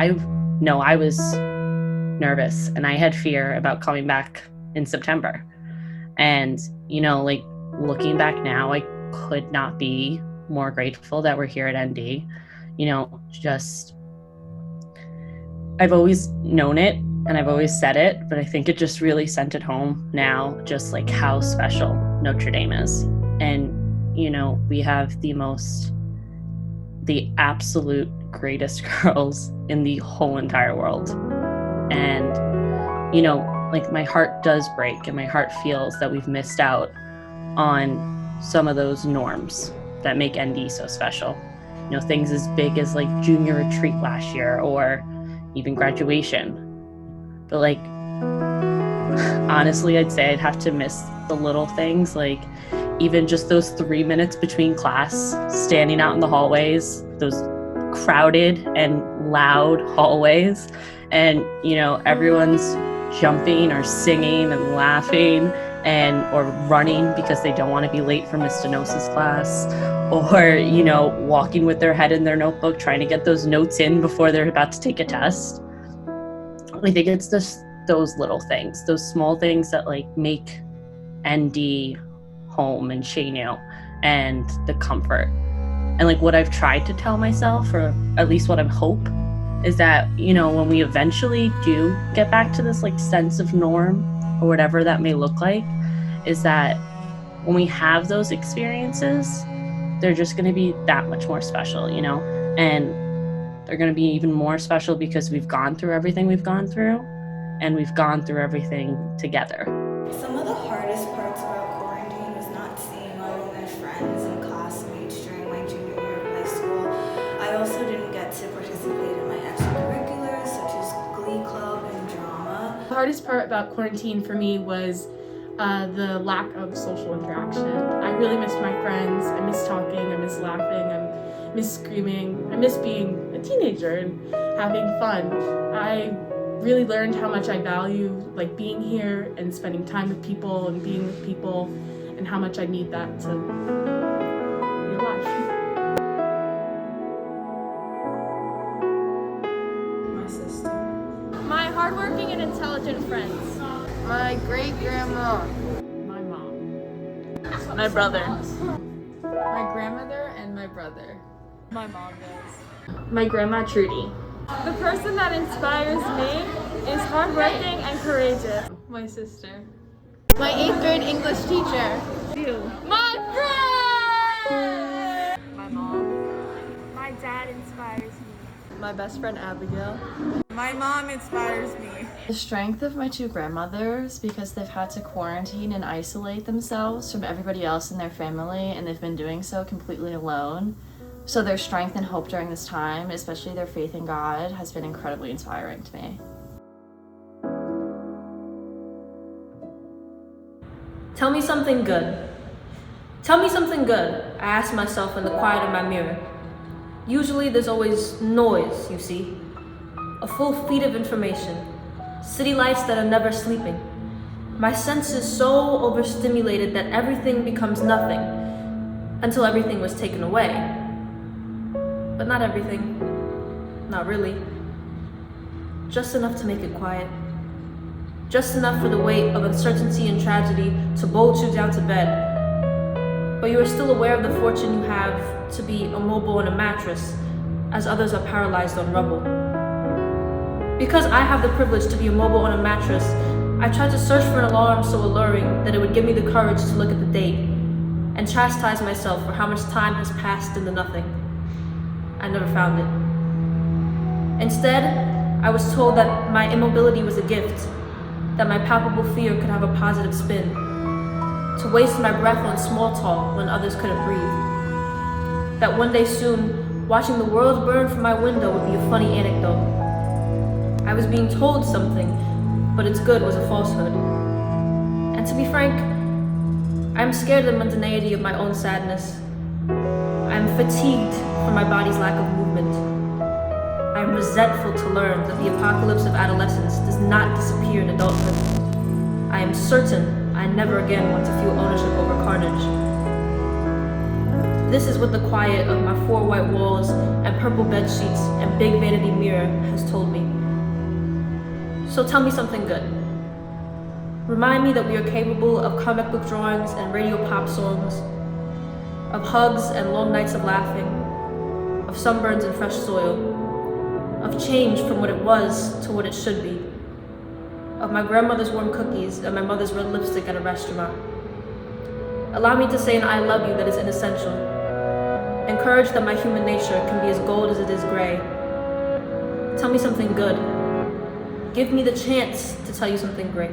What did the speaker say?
I was nervous and I had fear about coming back in September. And, like looking back now, I could not be more grateful that we're here at ND. I've always known it and I've always said it, but I think it just really sent it home now, just like how special Notre Dame is. And, we have the absolute greatest girls in the whole entire world. And, like my heart does break and my heart feels that we've missed out on some of those norms that make ND so special. Things as big as like junior retreat last year or even graduation. But like, honestly, I'd say I'd have to miss the little things, like even just those 3 minutes between class, standing out in the hallways, those crowded and loud hallways, and everyone's jumping or singing and laughing or running because they don't want to be late for Miss Stenosis class, or walking with their head in their notebook trying to get those notes in before they're about to take a test. I think it's just those little things, those small things that like make ND home and Chino and the comfort. And like what I've tried to tell myself, or at least what I hope, is that, when we eventually do get back to this like sense of norm or whatever that may look like, is that when we have those experiences, they're just going to be that much more special, and they're going to be even more special because we've gone through everything we've gone through and we've gone through everything together. Some of the hardest parts about quarantine was not seeing all of my friends and classmates during my junior year of high school. I also didn't get to participate in my extracurriculars such as Glee Club and drama. The hardest part about quarantine for me was the lack of social interaction. I really missed my friends. I miss talking. I miss laughing. I miss screaming. I miss being a teenager and having fun. I really learned how much I value like being here and spending time with people and being with people, and how much I need that to be alive. My sister. My hardworking and intelligent friends. My great-grandma. My mom. My brother. My grandmother and my brother. My mom does. My grandma Trudy. The person that inspires me is hardworking and courageous. My sister. My 8th grade English teacher. You. My friend! My mom. My dad inspires me. My best friend Abigail. My mom inspires me. The strength of my two grandmothers, because they've had to quarantine and isolate themselves from everybody else in their family, and they've been doing so completely alone. So their strength and hope during this time, especially their faith in God, has been incredibly inspiring to me. Tell me something good. Tell me something good, I ask myself in the quiet of my mirror. Usually there's always noise, you see. A full feed of information. City lights that are never sleeping. My senses so overstimulated that everything becomes nothing until everything was taken away. But not everything. Not really. Just enough to make it quiet. Just enough for the weight of uncertainty and tragedy to bolt you down to bed. But you are still aware of the fortune you have to be immobile on a mattress, as others are paralyzed on rubble. Because I have the privilege to be immobile on a mattress, I tried to search for an alarm so alluring that it would give me the courage to look at the date and chastise myself for how much time has passed into nothing. I never found it. Instead, I was told that my immobility was a gift, that my palpable fear could have a positive spin, to waste my breath on small talk when others couldn't breathe, that one day soon, watching the world burn from my window would be a funny anecdote. I was being told something, but its good was a falsehood. And to be frank, I'm scared of the mundanity of my own sadness. I'm fatigued from my body's lack of movement. I'm resentful to learn that the apocalypse of adolescence does not disappear in adulthood. I am certain I never again want to feel ownership over carnage. This is what the quiet of my 4 white walls and purple bed sheets and big vanity mirror has told me. So tell me something good. Remind me that we are capable of comic book drawings and radio pop songs, of hugs and long nights of laughing, of sunburns and fresh soil, of change from what it was to what it should be, of my grandmother's warm cookies and my mother's red lipstick at a restaurant. Allow me to say an I love you that is inessential. Encourage that my human nature can be as gold as it is gray. Tell me something good. Give me the chance to tell you something great.